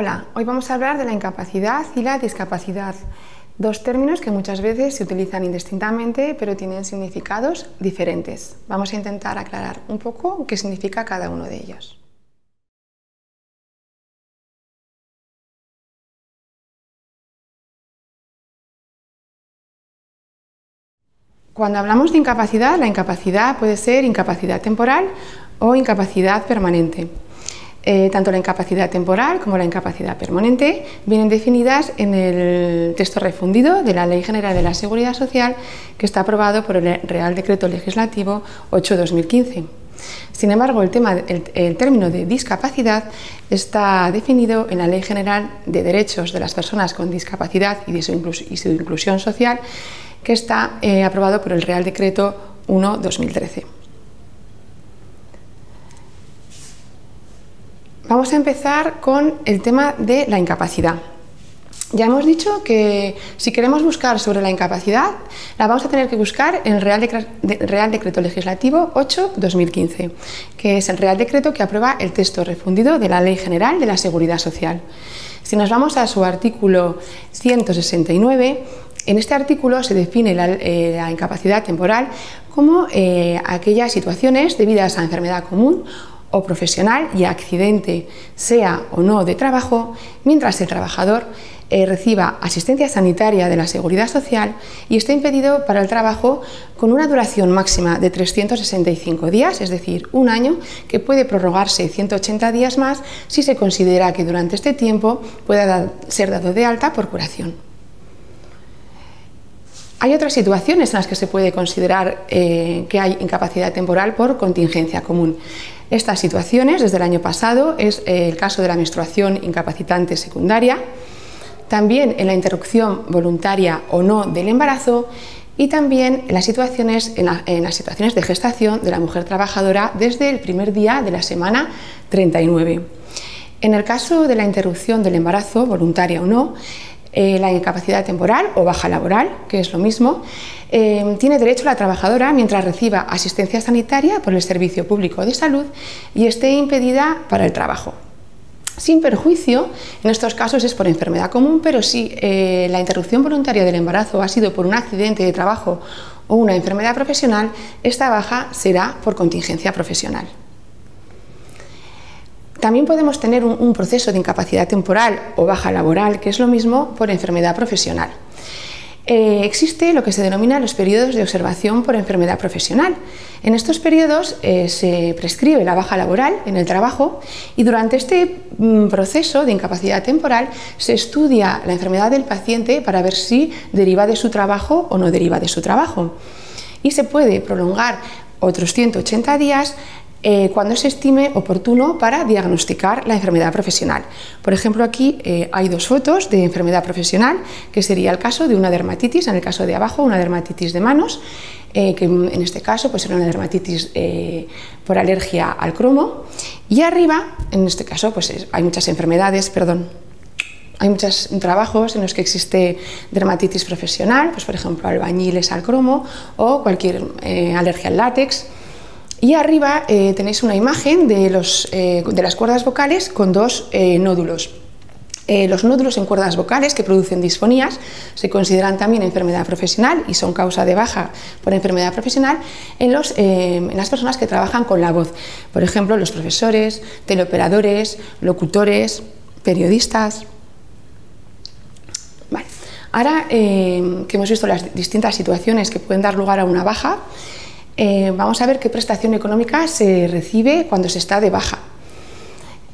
Hola, hoy vamos a hablar de la incapacidad y la discapacidad, dos términos que muchas veces se utilizan indistintamente pero tienen significados diferentes. Vamos a intentar aclarar un poco qué significa cada uno de ellos. Cuando hablamos de incapacidad, la incapacidad puede ser incapacidad temporal o incapacidad permanente. Tanto la incapacidad temporal como la incapacidad permanente vienen definidas en el texto refundido de la Ley General de la Seguridad Social, que está aprobado por el Real Decreto Legislativo 8/2015. Sin embargo, el término de discapacidad está definido en la Ley General de Derechos de las Personas con Discapacidad y su Inclusión Social, que está aprobado por el Real Decreto 1/2013. Vamos a empezar con el tema de la incapacidad. Ya hemos dicho que si queremos buscar sobre la incapacidad, la vamos a tener que buscar en el Real Decreto Legislativo 8/2015, que es el Real Decreto que aprueba el texto refundido de la Ley General de la Seguridad Social. Si nos vamos a su artículo 169, en este artículo se define la incapacidad temporal como aquellas situaciones debidas a enfermedad común o profesional y accidente, sea o no de trabajo, mientras el trabajador reciba asistencia sanitaria de la Seguridad Social y esté impedido para el trabajo con una duración máxima de 365 días, es decir, un año, que puede prorrogarse 180 días más si se considera que durante este tiempo pueda ser dado de alta por curación. Hay otras situaciones en las que se puede considerar que hay incapacidad temporal por contingencia común. Estas situaciones, desde el año pasado, es el caso de la menstruación incapacitante secundaria, también en la interrupción voluntaria o no del embarazo y también en las situaciones de gestación de la mujer trabajadora desde el primer día de la semana 39. En el caso de la interrupción del embarazo, voluntaria o no, la incapacidad temporal o baja laboral, que es lo mismo, tiene derecho la trabajadora mientras reciba asistencia sanitaria por el Servicio Público de Salud y esté impedida para el trabajo. Sin perjuicio, en estos casos es por enfermedad común, pero si la interrupción voluntaria del embarazo ha sido por un accidente de trabajo o una enfermedad profesional, esta baja será por contingencia profesional. También podemos tener un proceso de incapacidad temporal o baja laboral, que es lo mismo, por enfermedad profesional. Existe lo que se denomina los periodos de observación por enfermedad profesional. En estos periodos se prescribe la baja laboral en el trabajo y durante este proceso de incapacidad temporal se estudia la enfermedad del paciente para ver si deriva de su trabajo o no deriva de su trabajo. Y se puede prolongar otros 180 días cuando se estime oportuno para diagnosticar la enfermedad profesional. Por ejemplo, aquí hay dos fotos de enfermedad profesional, que sería el caso de una dermatitis, en el caso de abajo una dermatitis de manos, que en este caso pues, era una dermatitis por alergia al cromo, y arriba, en este caso, pues, hay muchas enfermedades, hay muchos trabajos en los que existe dermatitis profesional, pues, por ejemplo, albañiles al cromo o cualquier alergia al látex. Y arriba tenéis una imagen de las cuerdas vocales con dos nódulos. Los nódulos en cuerdas vocales que producen disfonías se consideran también enfermedad profesional y son causa de baja por enfermedad profesional en las personas que trabajan con la voz. Por ejemplo, los profesores, teleoperadores, locutores, periodistas. Vale. Ahora que hemos visto las distintas situaciones que pueden dar lugar a una baja, vamos a ver qué prestación económica se recibe cuando se está de baja.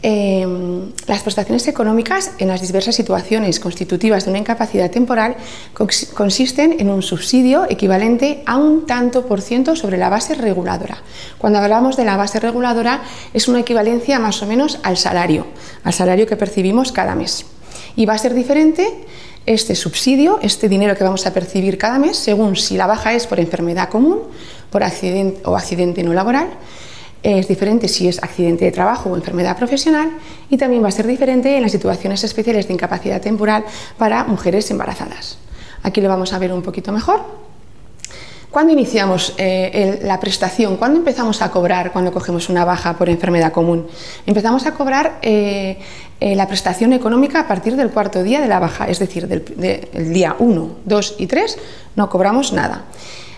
Las prestaciones económicas en las diversas situaciones constitutivas de una incapacidad temporal consisten en un subsidio equivalente a un tanto por ciento sobre la base reguladora. Cuando hablamos de la base reguladora es una equivalencia más o menos al salario que percibimos cada mes. Y va a ser diferente este subsidio, este dinero que vamos a percibir cada mes, según si la baja es por enfermedad común, por accidente o accidente no laboral, es diferente si es accidente de trabajo o enfermedad profesional, y también va a ser diferente en las situaciones especiales de incapacidad temporal para mujeres embarazadas. Aquí lo vamos a ver un poquito mejor. ¿Cuándo iniciamos la prestación? ¿Cuándo empezamos a cobrar cuando cogemos una baja por enfermedad común? Empezamos a cobrar la prestación económica a partir del cuarto día de la baja, es decir, del día 1, 2 y 3 no cobramos nada.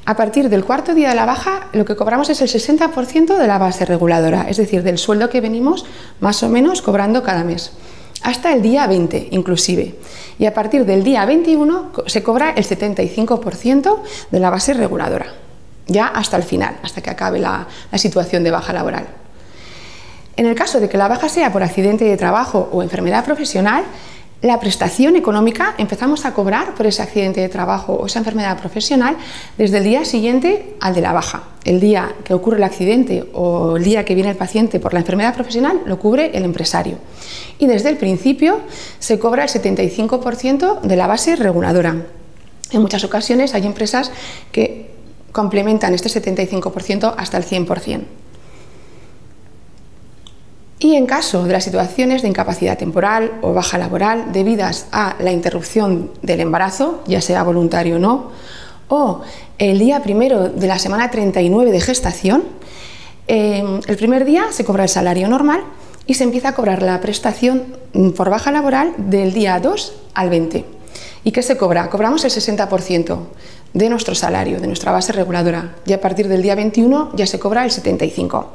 A partir del cuarto día de la baja lo que cobramos es el 60% de la base reguladora, es decir, del sueldo que venimos más o menos cobrando cada mes, hasta el día 20 inclusive. Y a partir del día 21 se cobra el 75% de la base reguladora, ya hasta el final, hasta que acabe la situación de baja laboral. En el caso de que la baja sea por accidente de trabajo o enfermedad profesional, la prestación económica empezamos a cobrar por ese accidente de trabajo o esa enfermedad profesional desde el día siguiente al de la baja. El día que ocurre el accidente o el día que viene el paciente por la enfermedad profesional lo cubre el empresario. Y desde el principio se cobra el 75% de la base reguladora. En muchas ocasiones hay empresas que complementan este 75% hasta el 100%. Y en caso de las situaciones de incapacidad temporal o baja laboral debidas a la interrupción del embarazo, ya sea voluntario o no, o el día primero de la semana 39 de gestación, el primer día se cobra el salario normal y se empieza a cobrar la prestación por baja laboral del día 2 al 20. ¿Y qué se cobra? Cobramos el 60% de nuestro salario, de nuestra base reguladora, y a partir del día 21 ya se cobra el 75%.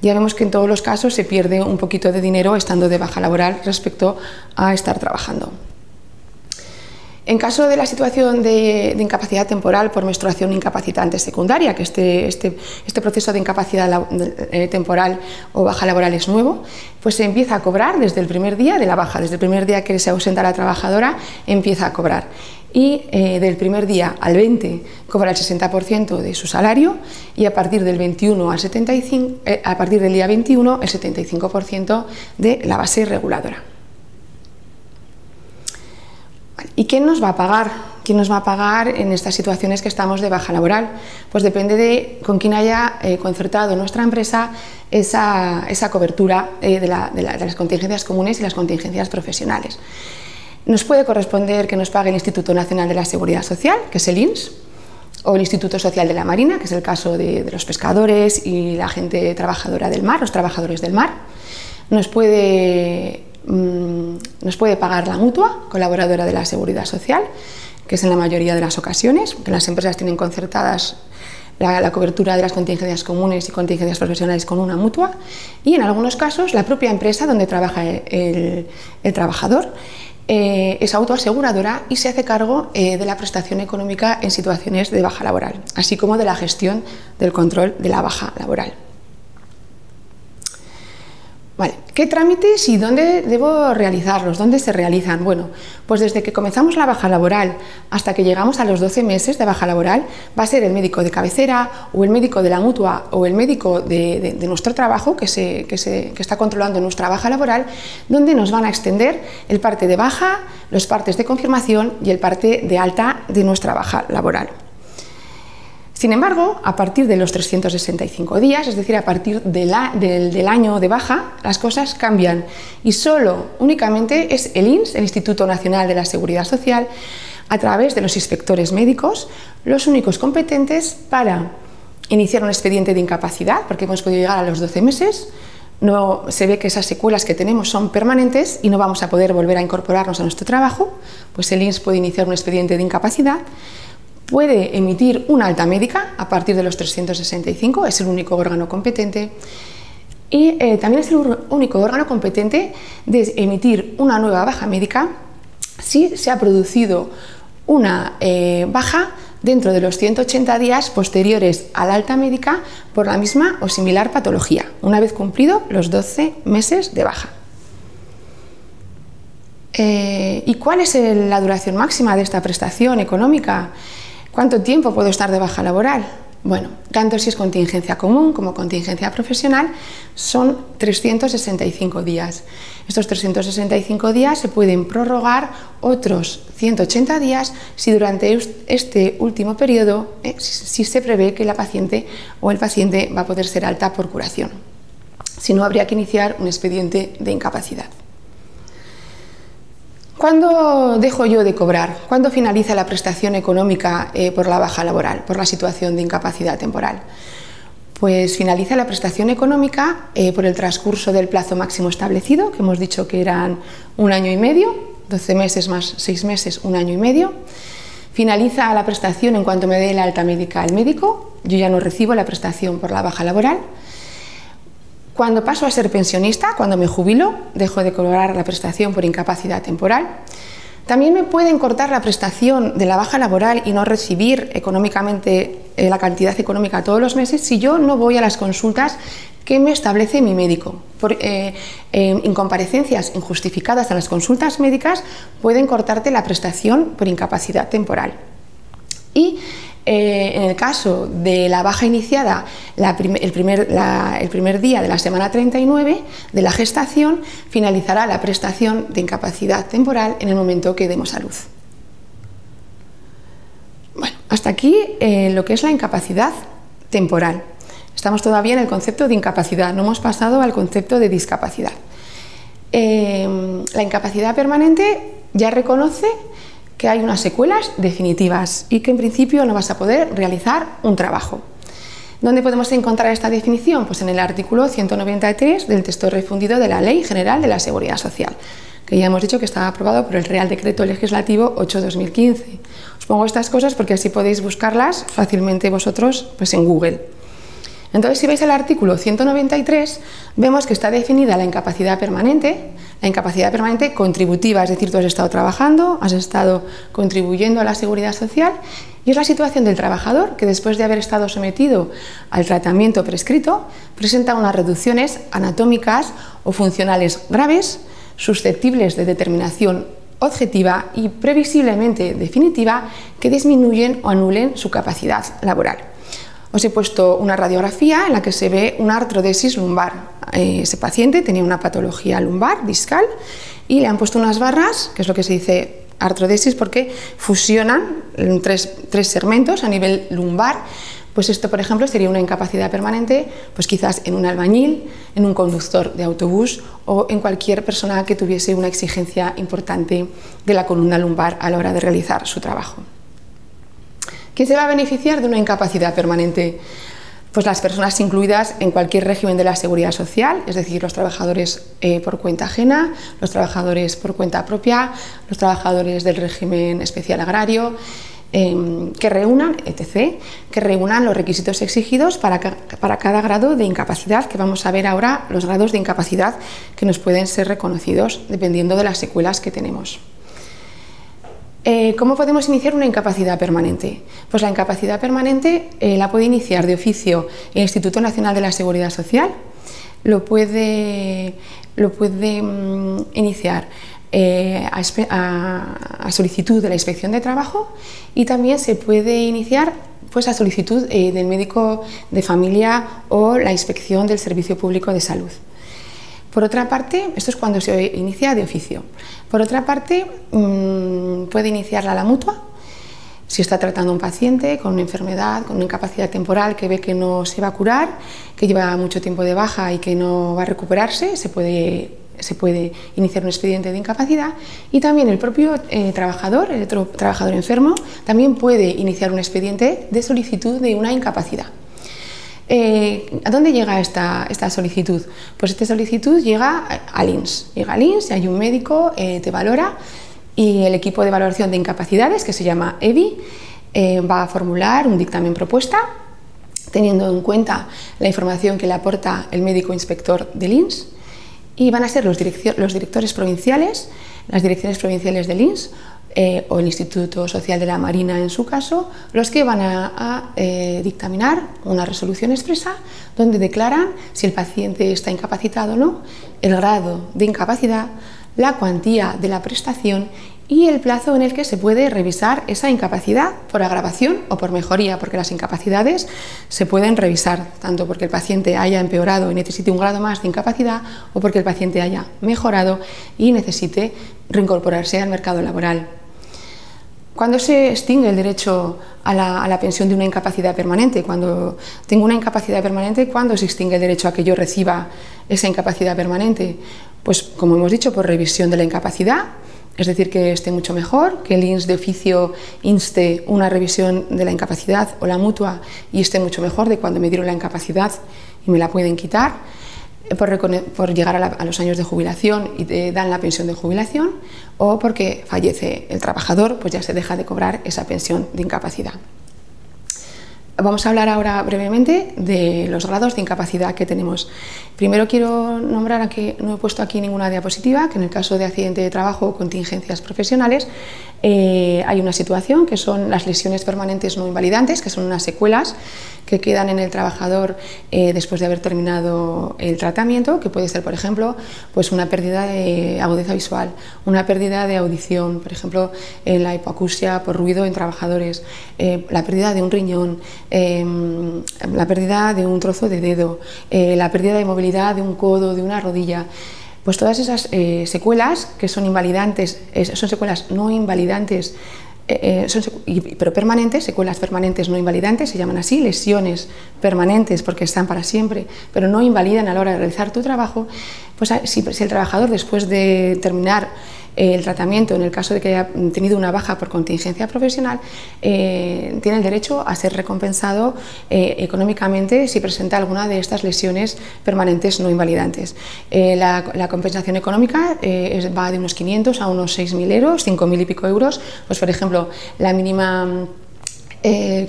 Ya vemos que en todos los casos se pierde un poquito de dinero estando de baja laboral respecto a estar trabajando. En caso de la situación de incapacidad temporal por menstruación incapacitante secundaria, que este proceso de incapacidad temporal o baja laboral es nuevo, pues se empieza a cobrar desde el primer día de la baja, desde el primer día que se ausenta la trabajadora empieza a cobrar. Y del primer día al 20 cobra el 60% de su salario y a partir del 21 al 75, a partir del día 21 el 75% de la base reguladora. ¿Y quién nos va a pagar? ¿Quién nos va a pagar en estas situaciones que estamos de baja laboral? Pues depende de con quién haya concertado nuestra empresa esa cobertura de las contingencias comunes y las contingencias profesionales. Nos puede corresponder que nos pague el Instituto Nacional de la Seguridad Social, que es el INS, o el Instituto Social de la Marina, que es el caso de los pescadores y la gente trabajadora del mar, los trabajadores del mar. Nos puede pagar la Mutua, colaboradora de la Seguridad Social, que es en la mayoría de las ocasiones, que las empresas tienen concertadas la cobertura de las contingencias comunes y contingencias profesionales con una mutua, y en algunos casos la propia empresa donde trabaja el trabajador es autoaseguradora y se hace cargo de la prestación económica en situaciones de baja laboral, así como de la gestión del control de la baja laboral. Vale, ¿qué trámites y dónde debo realizarlos? ¿Dónde se realizan? Bueno, pues desde que comenzamos la baja laboral hasta que llegamos a los 12 meses de baja laboral va a ser el médico de cabecera o el médico de la mutua o el médico de nuestro trabajo que está controlando nuestra baja laboral, donde nos van a extender el parte de baja, los partes de confirmación y el parte de alta de nuestra baja laboral. Sin embargo, a partir de los 365 días, es decir, a partir del año de baja, las cosas cambian y únicamente es el INS, el Instituto Nacional de la Seguridad Social, a través de los inspectores médicos, los únicos competentes para iniciar un expediente de incapacidad, porque hemos podido llegar a los 12 meses, no se ve que esas secuelas que tenemos son permanentes y no vamos a poder volver a incorporarnos a nuestro trabajo, pues el INS puede iniciar un expediente de incapacidad. Puede emitir una alta médica a partir de los 365, es el único órgano competente, y también es el único órgano competente de emitir una nueva baja médica si se ha producido una baja dentro de los 180 días posteriores a la alta médica por la misma o similar patología, una vez cumplido los 12 meses de baja. ¿Y cuál es la duración máxima de esta prestación económica? ¿Cuánto tiempo puedo estar de baja laboral? Bueno, tanto si es contingencia común como contingencia profesional, son 365 días. Estos 365 días se pueden prorrogar otros 180 días si durante este último periodo si se prevé que la paciente o el paciente va a poder ser alta por curación. Si no, habría que iniciar un expediente de incapacidad. ¿Cuándo dejo yo de cobrar? ¿Cuándo finaliza la prestación económica por la baja laboral, por la situación de incapacidad temporal? Pues finaliza la prestación económica por el transcurso del plazo máximo establecido, que hemos dicho que eran 1 año y medio, 12 meses más 6 meses, 1 año y medio. Finaliza la prestación en cuanto me dé el alta médica al médico, yo ya no recibo la prestación por la baja laboral. Cuando paso a ser pensionista, cuando me jubilo, dejo de cobrar la prestación por incapacidad temporal. También me pueden cortar la prestación de la baja laboral y no recibir económicamente la cantidad económica todos los meses si yo no voy a las consultas que me establece mi médico. Por incomparecencias injustificadas a las consultas médicas pueden cortarte la prestación por incapacidad temporal. Y en el caso de la baja iniciada el primer día de la semana 39 de la gestación, finalizará la prestación de incapacidad temporal en el momento que demos a luz. Bueno, hasta aquí lo que es la incapacidad temporal. Estamos todavía en el concepto de incapacidad, no hemos pasado al concepto de discapacidad. La incapacidad permanente ya reconoce que hay unas secuelas definitivas y que en principio no vas a poder realizar un trabajo. ¿Dónde podemos encontrar esta definición? Pues en el artículo 193 del texto refundido de la Ley General de la Seguridad Social, que ya hemos dicho que estaba aprobado por el Real Decreto Legislativo 8/2015. Os pongo estas cosas porque así podéis buscarlas fácilmente vosotros pues en Google. Entonces, si veis el artículo 193, vemos que está definida la incapacidad permanente contributiva, es decir, tú has estado trabajando, has estado contribuyendo a la seguridad social, y es la situación del trabajador que después de haber estado sometido al tratamiento prescrito, presenta unas reducciones anatómicas o funcionales graves, susceptibles de determinación objetiva y previsiblemente definitiva, que disminuyen o anulen su capacidad laboral. Os he puesto una radiografía en la que se ve una artrodesis lumbar. Ese paciente tenía una patología lumbar, discal, y le han puesto unas barras, que es lo que se dice artrodesis, porque fusionan tres segmentos a nivel lumbar. Pues esto, por ejemplo, sería una incapacidad permanente, pues quizás en un albañil, en un conductor de autobús o en cualquier persona que tuviese una exigencia importante de la columna lumbar a la hora de realizar su trabajo. ¿Quién se va a beneficiar de una incapacidad permanente? Pues las personas incluidas en cualquier régimen de la seguridad social, es decir, los trabajadores por cuenta ajena, los trabajadores por cuenta propia, los trabajadores del régimen especial agrario, que reúnan, etc., que reúnan los requisitos exigidos para cada grado de incapacidad, que vamos a ver ahora los grados de incapacidad que nos pueden ser reconocidos dependiendo de las secuelas que tenemos. ¿Cómo podemos iniciar una incapacidad permanente? Pues la incapacidad permanente la puede iniciar de oficio el Instituto Nacional de la Seguridad Social, lo puede iniciar a solicitud de la Inspección de Trabajo, y también se puede iniciar pues, a solicitud del médico de familia o la Inspección del Servicio Público de Salud. Por otra parte, esto es cuando se inicia de oficio. Por otra parte, puede iniciarla la mutua, si está tratando a un paciente con una enfermedad, con una incapacidad temporal que ve que no se va a curar, que lleva mucho tiempo de baja y que no va a recuperarse, se puede iniciar un expediente de incapacidad, y también el propio trabajador, el otro trabajador enfermo, también puede iniciar un expediente de solicitud de una incapacidad. ¿A dónde llega esta solicitud? Pues esta solicitud llega al INS. Llega al INS y hay un médico, te valora, y el equipo de valoración de incapacidades, que se llama EVI, va a formular un dictamen propuesta, teniendo en cuenta la información que le aporta el médico inspector del INS, y van a ser los directores provinciales, las direcciones provinciales del INS, o el Instituto Social de la Marina en su caso, los que van a dictaminar una resolución expresa donde declaran si el paciente está incapacitado o no, el grado de incapacidad, la cuantía de la prestación y el plazo en el que se puede revisar esa incapacidad por agravación o por mejoría, porque las incapacidades se pueden revisar tanto porque el paciente haya empeorado y necesite un grado más de incapacidad, o porque el paciente haya mejorado y necesite reincorporarse al mercado laboral. ¿Cuándo se extingue el derecho a la pensión de una incapacidad permanente? Cuando tengo una incapacidad permanente, ¿cuándo se extingue el derecho a que yo reciba esa incapacidad permanente? Pues, como hemos dicho, por revisión de la incapacidad, Es decir, que esté mucho mejor, que el INS de oficio inste una revisión de la incapacidad o la mutua y esté mucho mejor de cuando me dieron la incapacidad y me la pueden quitar, por llegar a los años de jubilación y te dan la pensión de jubilación, o porque fallece el trabajador, pues ya se deja de cobrar esa pensión de incapacidad. Vamos a hablar ahora brevemente de los grados de incapacidad que tenemos. Primero quiero nombrar, que no he puesto aquí ninguna diapositiva, que en el caso de accidente de trabajo o contingencias profesionales hay una situación que son las lesiones permanentes no invalidantes, que son unas secuelas que quedan en el trabajador después de haber terminado el tratamiento, que puede ser, por ejemplo, pues una pérdida de agudeza visual, una pérdida de audición, por ejemplo, la hipoacusia por ruido en trabajadores, la pérdida de un riñón, la pérdida de un trozo de dedo, la pérdida de movilidad de un codo, de una rodilla. Pues todas esas secuelas que son invalidantes, son secuelas no invalidantes, pero permanentes, secuelas permanentes no invalidantes, se llaman así, lesiones permanentes porque están para siempre, pero no invalidan a la hora de realizar tu trabajo. Pues si el trabajador, después de terminar el tratamiento, en el caso de que haya tenido una baja por contingencia profesional, tiene el derecho a ser recompensado económicamente si presenta alguna de estas lesiones permanentes no invalidantes. La compensación económica va de unos 500 a unos 6.000 euros, 5.000 y pico euros. Pues, por ejemplo, la mínima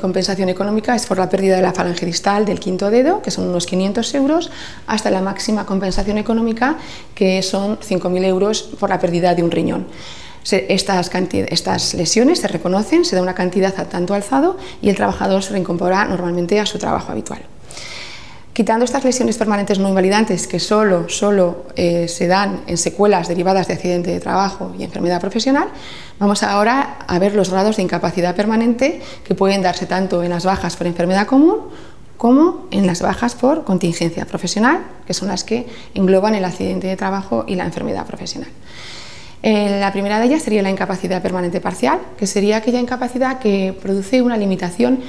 compensación económica es por la pérdida de la falange distal del quinto dedo, que son unos 500 euros, hasta la máxima compensación económica, que son 5.000 euros por la pérdida de un riñón. Estas lesiones se reconocen, se da una cantidad a tanto alzado y el trabajador se reincorpora normalmente a su trabajo habitual. Quitando estas lesiones permanentes no invalidantes, que solo se dan en secuelas derivadas de accidente de trabajo y enfermedad profesional, vamos ahora a ver los grados de incapacidad permanente que pueden darse tanto en las bajas por enfermedad común como en las bajas por contingencia profesional, que son las que engloban el accidente de trabajo y la enfermedad profesional. La primera de ellas sería la incapacidad permanente parcial, que sería aquella incapacidad que produce una limitación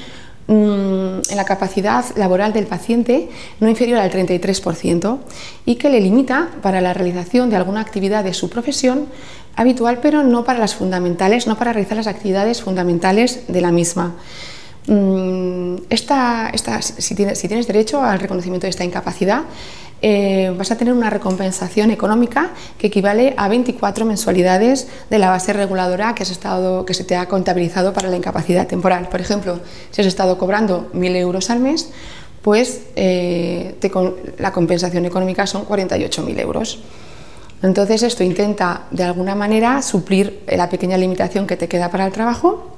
en la capacidad laboral del paciente no inferior al 33% y que le limita para la realización de alguna actividad de su profesión habitual, pero no para las fundamentales, no para realizar las actividades fundamentales de la misma. Si tienes derecho al reconocimiento de esta incapacidad, vas a tener una recompensación económica que equivale a 24 mensualidades de la base reguladora que se te ha contabilizado para la incapacidad temporal. Por ejemplo, si has estado cobrando 1.000 euros al mes, pues la compensación económica son 48.000 euros. Entonces esto intenta de alguna manera suplir la pequeña limitación que te queda para el trabajo,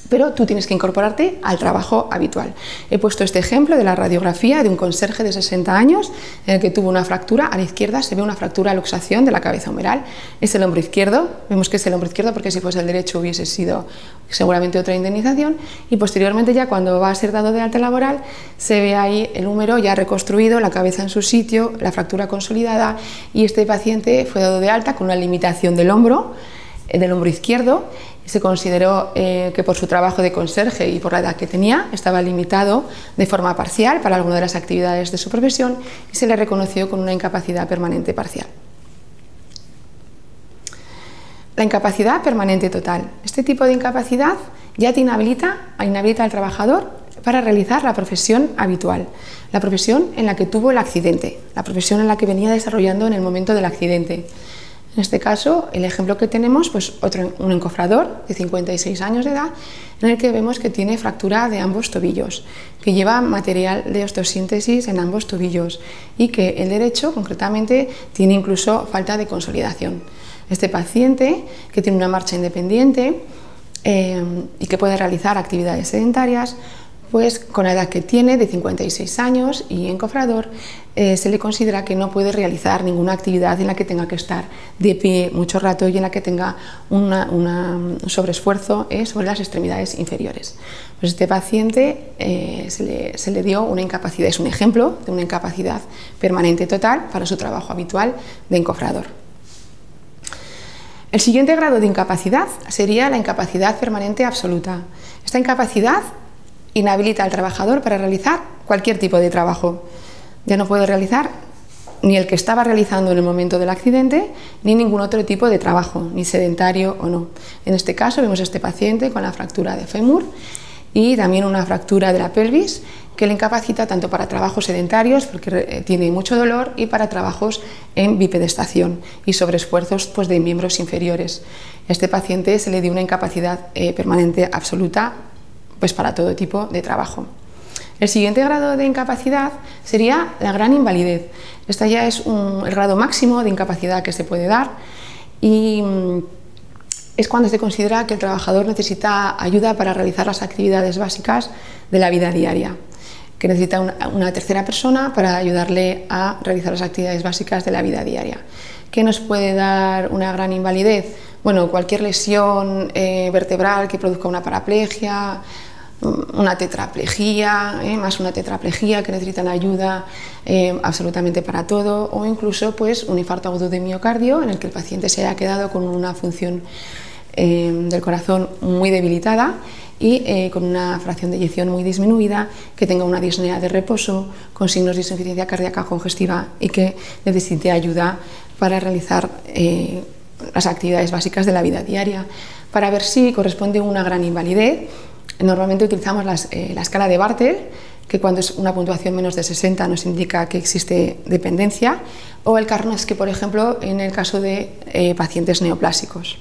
pero tú tienes que incorporarte al trabajo habitual. He puesto este ejemplo de la radiografía de un conserje de 60 años en el que tuvo una fractura. A la izquierda se ve una fractura luxación de la cabeza humeral. Es el hombro izquierdo, vemos que es el hombro izquierdo porque si fuese el derecho hubiese sido seguramente otra indemnización, y posteriormente, ya cuando va a ser dado de alta laboral, se ve ahí el húmero ya reconstruido, la cabeza en su sitio, la fractura consolidada, y este paciente fue dado de alta con una limitación del hombro izquierdo. Se consideró que por su trabajo de conserje y por la edad que tenía estaba limitado de forma parcial para alguna de las actividades de su profesión y se le reconoció con una incapacidad permanente parcial. La incapacidad permanente total. Este tipo de incapacidad ya te inhabilita al trabajador para realizar la profesión habitual, la profesión en la que tuvo el accidente, la profesión en la que venía desarrollando en el momento del accidente. En este caso, el ejemplo que tenemos, pues un encofrador de 56 años de edad, en el que vemos que tiene fractura de ambos tobillos, que lleva material de osteosíntesis en ambos tobillos y que el derecho, concretamente, tiene incluso falta de consolidación. Este paciente, que tiene una marcha independiente y que puede realizar actividades sedentarias, pues con la edad que tiene, de 56 años y encofrador, se le considera que no puede realizar ninguna actividad en la que tenga que estar de pie mucho rato y en la que tenga un sobreesfuerzo sobre las extremidades inferiores. Pues este paciente se le dio una incapacidad, es un ejemplo de una incapacidad permanente total para su trabajo habitual de encofrador. El siguiente grado de incapacidad sería la incapacidad permanente absoluta. Esta incapacidad inhabilita al trabajador para realizar cualquier tipo de trabajo. Ya no puede realizar ni el que estaba realizando en el momento del accidente, ni ningún otro tipo de trabajo, ni sedentario o no. En este caso vemos a este paciente con la fractura de fémur y también una fractura de la pelvis que le incapacita tanto para trabajos sedentarios, porque tiene mucho dolor, y para trabajos en bipedestación y sobreesfuerzos pues, de miembros inferiores. A este paciente se le dio una incapacidad permanente absoluta pues, para todo tipo de trabajo. El siguiente grado de incapacidad sería la gran invalidez. Este ya es el grado máximo de incapacidad que se puede dar y es cuando se considera que el trabajador necesita ayuda para realizar las actividades básicas de la vida diaria, que necesita una tercera persona para ayudarle a realizar las actividades básicas de la vida diaria. ¿Qué nos puede dar una gran invalidez? Bueno, cualquier lesión vertebral que produzca una paraplegia, una tetraplegia, más una tetraplegia que necesitan ayuda absolutamente para todo, o incluso pues, un infarto agudo de miocardio en el que el paciente se haya quedado con una función del corazón muy debilitada y con una fracción de eyección muy disminuida, que tenga una disnea de reposo, con signos de insuficiencia cardíaca congestiva y que necesite ayuda para realizar las actividades básicas de la vida diaria. Para ver si corresponde una gran invalidez, normalmente utilizamos la escala de Bartel, que cuando es una puntuación menos de 60 nos indica que existe dependencia, o el Karnofsky, por ejemplo, en el caso de pacientes neoplásicos.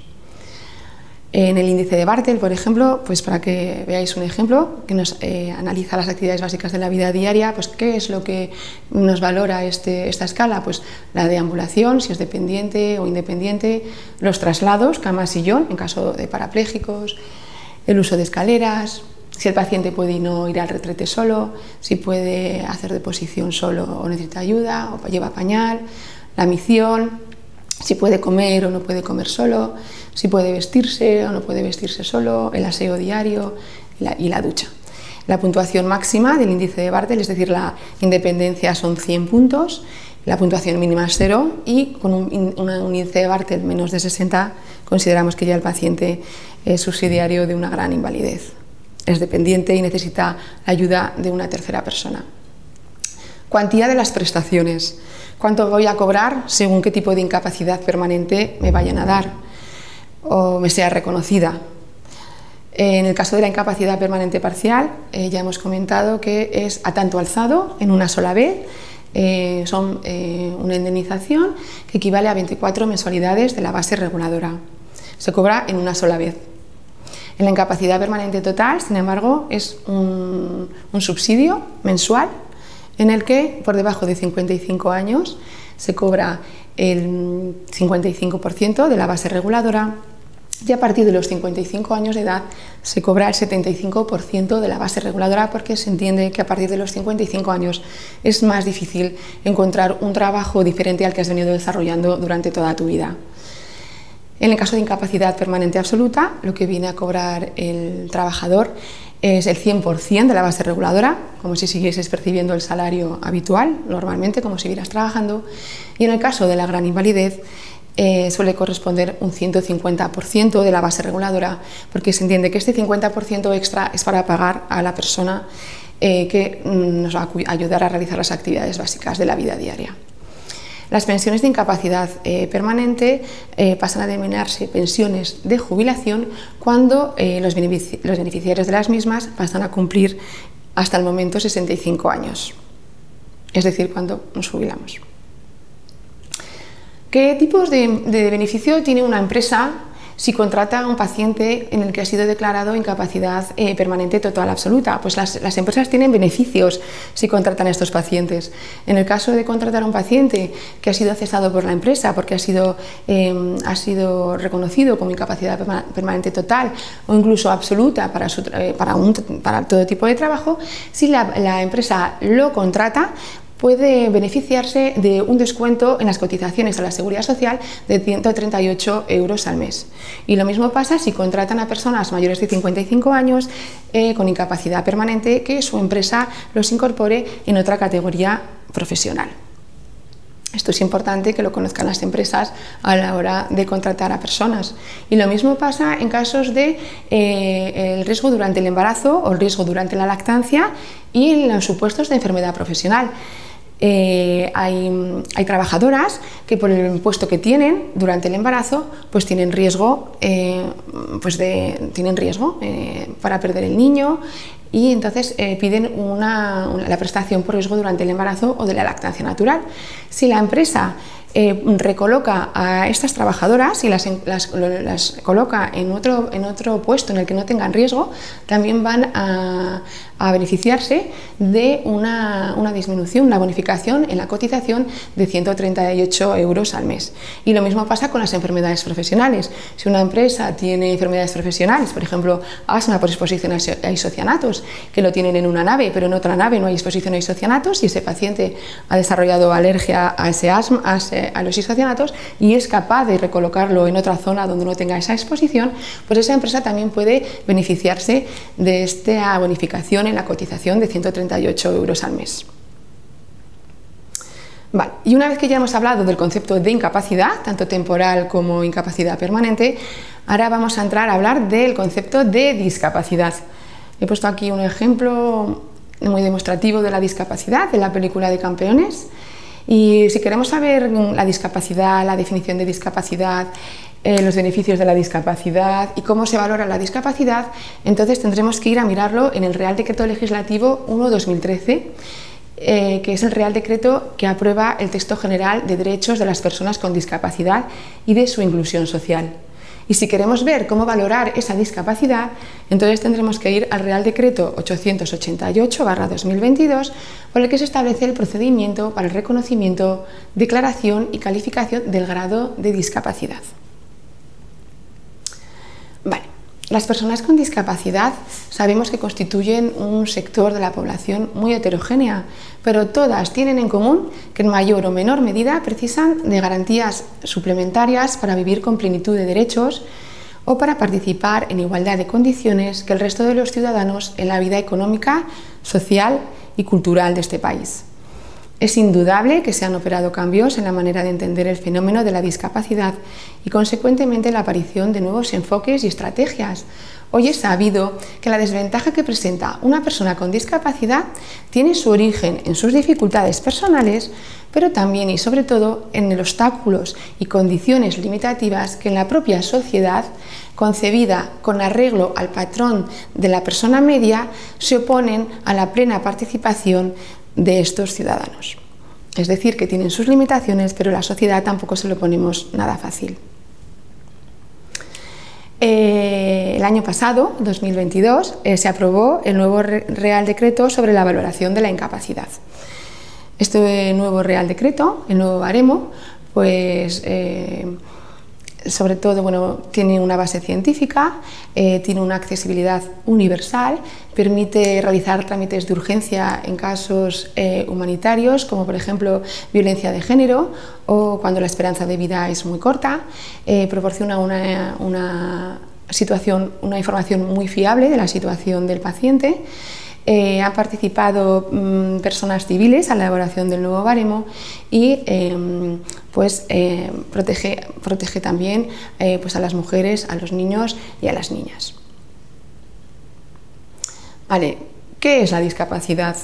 En el índice de Bartel, por ejemplo, pues para que veáis un ejemplo que nos analiza las actividades básicas de la vida diaria, pues qué es lo que nos valora esta escala, pues la deambulación, si es dependiente o independiente, los traslados, cama, sillón, en caso de parapléjicos, el uso de escaleras, si el paciente puede no ir al retrete solo, si puede hacer deposición solo o necesita ayuda o lleva pañal, la micción, si puede comer o no puede comer solo, si puede vestirse o no puede vestirse solo, el aseo diario y la ducha. La puntuación máxima del índice de Bartel, es decir, la independencia son 100 puntos, la puntuación mínima es 0 y con un índice de Bartel menos de 60 consideramos que ya el paciente es subsidiario de una gran invalidez. Es dependiente y necesita la ayuda de una tercera persona. Cuantía de las prestaciones. ¿Cuánto voy a cobrar según qué tipo de incapacidad permanente me vayan a dar o me sea reconocida? En el caso de la incapacidad permanente parcial, ya hemos comentado que es a tanto alzado en una sola vez, son una indemnización que equivale a 24 mensualidades de la base reguladora. Se cobra en una sola vez. En la incapacidad permanente total, sin embargo, es un subsidio mensual en el que por debajo de 55 años se cobra el 55% de la base reguladora y a partir de los 55 años de edad se cobra el 75% de la base reguladora, porque se entiende que a partir de los 55 años es más difícil encontrar un trabajo diferente al que has venido desarrollando durante toda tu vida. En el caso de incapacidad permanente absoluta, lo que viene a cobrar el trabajador es el 100% de la base reguladora, como si siguieses percibiendo el salario habitual, normalmente, como si siguieras trabajando, y en el caso de la gran invalidez suele corresponder un 150% de la base reguladora, porque se entiende que este 50% extra es para pagar a la persona que nos va a ayudar a realizar las actividades básicas de la vida diaria. Las pensiones de incapacidad permanente pasan a denominarse pensiones de jubilación cuando los beneficiarios de las mismas pasan a cumplir hasta el momento 65 años, es decir, cuando nos jubilamos. ¿Qué tipos de beneficio tiene una empresa si contrata a un paciente en el que ha sido declarado incapacidad permanente total absoluta? Pues las empresas tienen beneficios si contratan a estos pacientes. En el caso de contratar a un paciente que ha sido cesado por la empresa porque ha sido reconocido como incapacidad permanente total o incluso absoluta para todo tipo de trabajo, si la empresa lo contrata, puede beneficiarse de un descuento en las cotizaciones a la Seguridad Social de 138 € al mes. Y lo mismo pasa si contratan a personas mayores de 55 años con incapacidad permanente, que su empresa los incorpore en otra categoría profesional. Esto es importante que lo conozcan las empresas a la hora de contratar a personas. Y lo mismo pasa en casos de el riesgo durante el embarazo o el riesgo durante la lactancia y en los supuestos de enfermedad profesional. Hay trabajadoras que por el puesto que tienen durante el embarazo pues tienen riesgo, para perder el niño, y entonces piden la prestación por riesgo durante el embarazo o de la lactancia natural. Si la empresa recoloca a estas trabajadoras y las coloca en otro puesto en el que no tengan riesgo, también van a beneficiarse de una disminución, una bonificación en la cotización de 138 € al mes. Y lo mismo pasa con las enfermedades profesionales. Si una empresa tiene enfermedades profesionales, por ejemplo, asma por exposición a isocianatos, que lo tienen en una nave, pero en otra nave no hay exposición a isocianatos, y ese paciente ha desarrollado alergia a ese asma, a los isocianatos, y es capaz de recolocarlo en otra zona donde no tenga esa exposición, pues esa empresa también puede beneficiarse de esta bonificación en la cotización de 138 € al mes. Vale, y una vez que ya hemos hablado del concepto de incapacidad, tanto temporal como incapacidad permanente, ahora vamos a entrar a hablar del concepto de discapacidad. He puesto aquí un ejemplo muy demostrativo de la discapacidad de la película de Campeones. Y si queremos saber la discapacidad, la definición de discapacidad, los beneficios de la discapacidad y cómo se valora la discapacidad, entonces tendremos que ir a mirarlo en el Real Decreto Legislativo 1/2013, que es el Real Decreto que aprueba el texto general de derechos de las personas con discapacidad y de su inclusión social. Y si queremos ver cómo valorar esa discapacidad, entonces tendremos que ir al Real Decreto 888/2022, por el que se establece el procedimiento para el reconocimiento, declaración y calificación del grado de discapacidad. Vale. Las personas con discapacidad sabemos que constituyen un sector de la población muy heterogénea, pero todas tienen en común que en mayor o menor medida precisan de garantías suplementarias para vivir con plenitud de derechos o para participar en igualdad de condiciones que el resto de los ciudadanos en la vida económica, social y cultural de este país. Es indudable que se han operado cambios en la manera de entender el fenómeno de la discapacidad y, consecuentemente, la aparición de nuevos enfoques y estrategias. Hoy es sabido que la desventaja que presenta una persona con discapacidad tiene su origen en sus dificultades personales, pero también y sobre todo en los obstáculos y condiciones limitativas que en la propia sociedad, concebida con arreglo al patrón de la persona media, se oponen a la plena participación de estos ciudadanos. Es decir, que tienen sus limitaciones, pero la sociedad tampoco se lo ponemos nada fácil. El año pasado, 2022, se aprobó el nuevo Real Decreto sobre la valoración de la incapacidad. Este nuevo Real Decreto, el nuevo baremo, pues sobre todo, tiene una base científica, tiene una accesibilidad universal, permite realizar trámites de urgencia en casos humanitarios, como por ejemplo violencia de género o cuando la esperanza de vida es muy corta, proporciona una información muy fiable de la situación del paciente. Han participado personas civiles a la elaboración del nuevo baremo y protege también a las mujeres, a los niños y a las niñas. Vale, ¿qué es la discapacidad?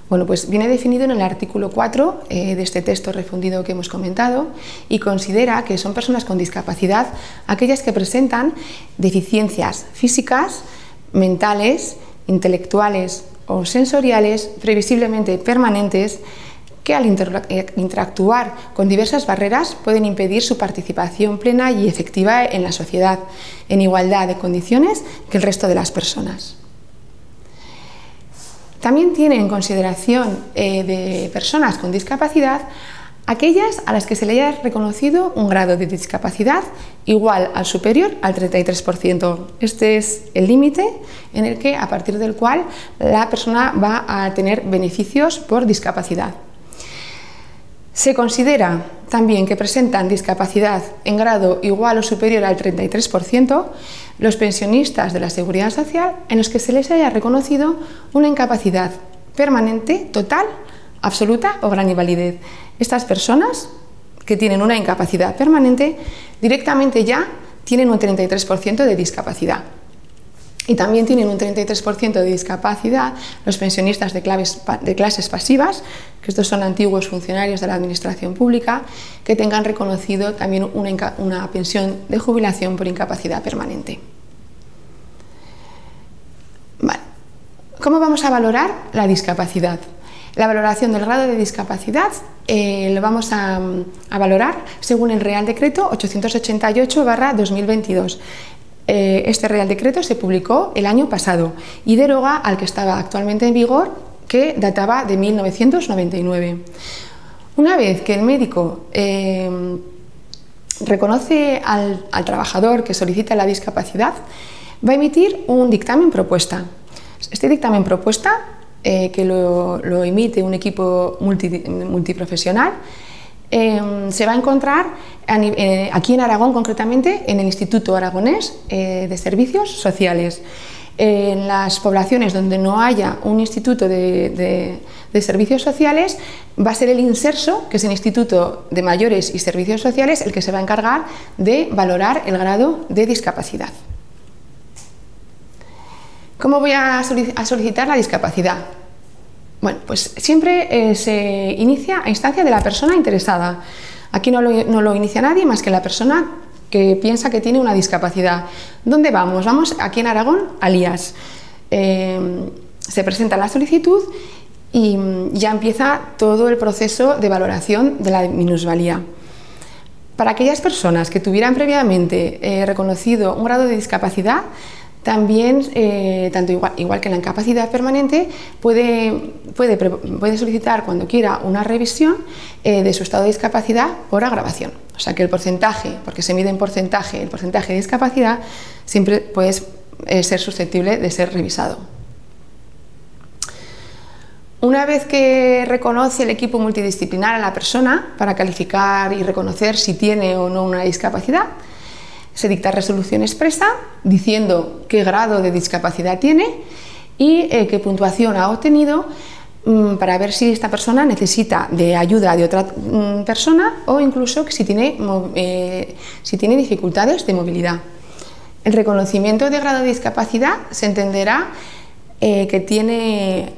Bueno, pues viene definido en el artículo 4 de este texto refundido que hemos comentado, y considera que son personas con discapacidad aquellas que presentan deficiencias físicas, mentales, intelectuales o sensoriales previsiblemente permanentes que al interactuar con diversas barreras pueden impedir su participación plena y efectiva en la sociedad, en igualdad de condiciones que el resto de las personas. También tiene en consideración de personas con discapacidad aquellas a las que se le haya reconocido un grado de discapacidad igual al superior al 33%. Este es el límite en el que, a partir del cual la persona va a tener beneficios por discapacidad. Se considera también que presentan discapacidad en grado igual o superior al 33% los pensionistas de la Seguridad Social en los que se les haya reconocido una incapacidad permanente, total, absoluta o gran invalidez. Estas personas que tienen una incapacidad permanente directamente ya tienen un 33% de discapacidad. Y también tienen un 33% de discapacidad los pensionistas de clases pasivas, que estos son antiguos funcionarios de la administración pública, que tengan reconocido también una pensión de jubilación por incapacidad permanente. Vale. ¿Cómo vamos a valorar la discapacidad? La valoración del grado de discapacidad lo vamos a valorar según el Real Decreto 888/2022. Este Real Decreto se publicó el año pasado y deroga al que estaba actualmente en vigor, que databa de 1999. Una vez que el médico reconoce al trabajador que solicita la discapacidad, va a emitir un dictamen propuesta. Este dictamen propuesta, que lo emite un equipo multiprofesional, se va a encontrar aquí en Aragón, concretamente en el Instituto Aragonés de Servicios Sociales. En las poblaciones donde no haya un instituto de servicios sociales, va a ser el INSERSO, que es el Instituto de Mayores y Servicios Sociales, el que se va a encargar de valorar el grado de discapacidad. ¿Cómo voy a solicitar la discapacidad? Bueno, pues siempre se inicia a instancia de la persona interesada. Aquí no lo inicia nadie más que la persona que piensa que tiene una discapacidad. ¿Dónde vamos? Vamos aquí en Aragón, al IAS. Se presenta la solicitud y ya empieza todo el proceso de valoración de la minusvalía. Para aquellas personas que tuvieran previamente reconocido un grado de discapacidad, también, tanto igual que la incapacidad permanente, puede solicitar cuando quiera una revisión de su estado de discapacidad por agravación. O sea que el porcentaje, porque se mide en porcentaje, el porcentaje de discapacidad siempre puede ser susceptible de ser revisado. Una vez que reconoce el equipo multidisciplinar a la persona para calificar y reconocer si tiene o no una discapacidad, se dicta resolución expresa diciendo qué grado de discapacidad tiene y qué puntuación ha obtenido, para ver si esta persona necesita de ayuda de otra persona o incluso si tiene dificultades de movilidad. El reconocimiento de grado de discapacidad se entenderá que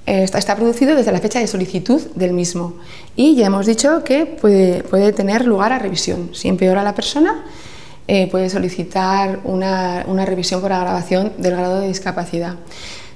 está producido desde la fecha de solicitud del mismo, y ya hemos dicho que puede tener lugar a revisión. Si empeora la persona, puede solicitar una revisión por agravación del grado de discapacidad.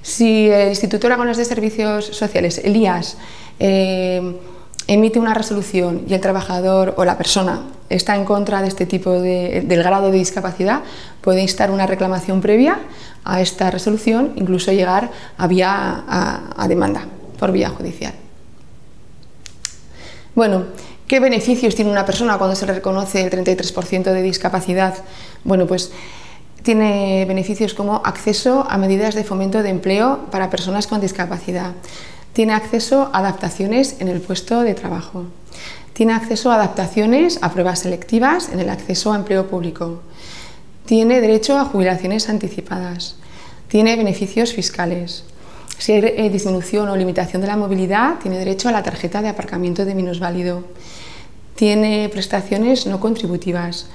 Si el Instituto Aragonés de Servicios Sociales, el IAS, emite una resolución y el trabajador o la persona está en contra de este tipo del grado de discapacidad, puede instar una reclamación previa a esta resolución, incluso llegar a demanda por vía judicial. Bueno, ¿qué beneficios tiene una persona cuando se le reconoce el 33% de discapacidad? Bueno, pues tiene beneficios como acceso a medidas de fomento de empleo para personas con discapacidad, tiene acceso a adaptaciones en el puesto de trabajo, tiene acceso a adaptaciones a pruebas selectivas en el acceso a empleo público, tiene derecho a jubilaciones anticipadas, tiene beneficios fiscales. Si hay disminución o limitación de la movilidad, tiene derecho a la tarjeta de aparcamiento de minusválido, tiene prestaciones no contributivas,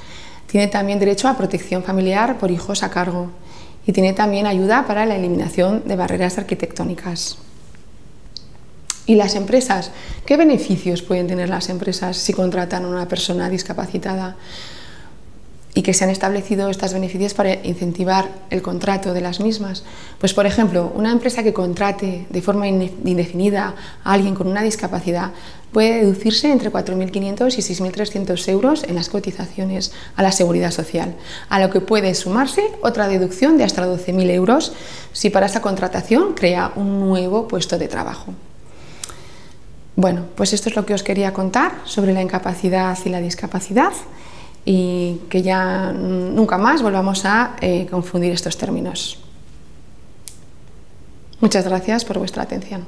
tiene también derecho a protección familiar por hijos a cargo y tiene también ayuda para la eliminación de barreras arquitectónicas. ¿Y las empresas? ¿Qué beneficios pueden tener las empresas si contratan a una persona discapacitada? Y que se han establecido estos beneficios para incentivar el contrato de las mismas. Pues, por ejemplo, una empresa que contrate de forma indefinida a alguien con una discapacidad puede deducirse entre 4.500 y 6.300 euros en las cotizaciones a la Seguridad Social, a lo que puede sumarse otra deducción de hasta 12.000 euros si para esa contratación crea un nuevo puesto de trabajo. Bueno, pues esto es lo que os quería contar sobre la incapacidad y la discapacidad, y que ya nunca más volvamos a confundir estos términos. Muchas gracias por vuestra atención.